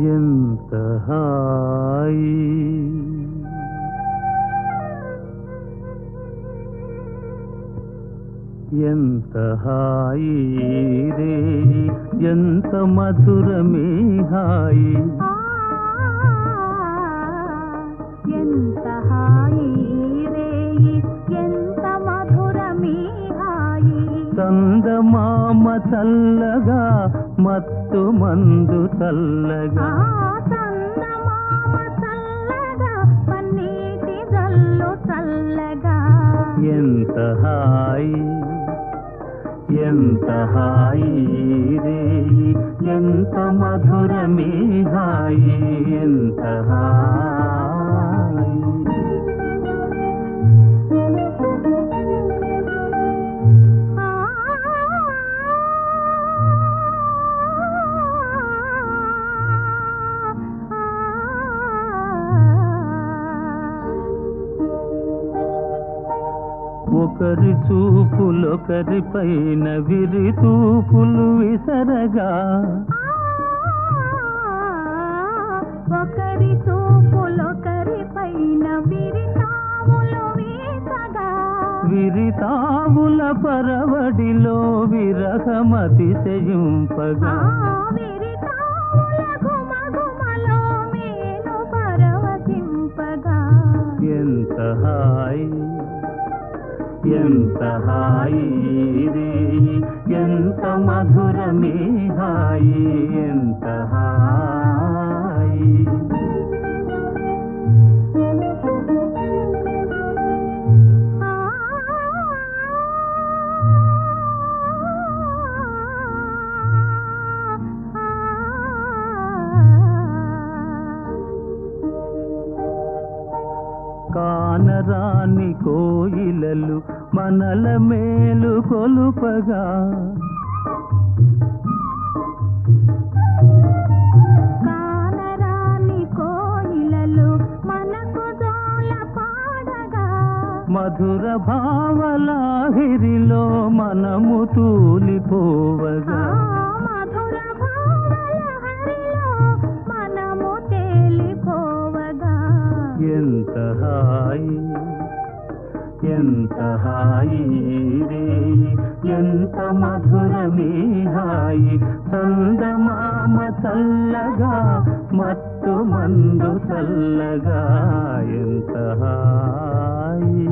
ఎంత హాయి ఎంత హాయి రే ఎంత మధురమే హాయి ఎంత హాయి రే ఎంత మధురమే హాయి చందమామ చల్లగా మత్తు మందు చల్లగా చందమామ చల్లగా పన్నీటి జల్లు చల్లగా ఎంత హాయి ఎంత హాయి రే ఎంత మధురమే హాయి ఎంత హాయి ఒకరి చూపులొకరి పైన విరి తూపులు విసరగా ఒకరి చూపులొకరి పైన విరితాములు వీసగా విరితాముల పరవడిలో విరహమతిశయింపగా విరితాముల గుమగుమలో మేను పరవశింపగా ఎంత హాయి ఎంత హాయి రే ఎంత మధురమే హాయి ఎంత హాయి కానరాని కోయిలలు మనల మేలు కొలుపగా కానరాని కోయిలలు మనకు జోల పాడగా మధుర భావలాహిరిలో మనము తూలిపోవగా మధుర భావలహరిలో మనము తేలిపోవగా ఎంత హాయి ఎంత హాయి రే ఎంత మధురమే హాయి చందమామ చల్లగా మత్తు మందు చల్లగా ఎంత హాయి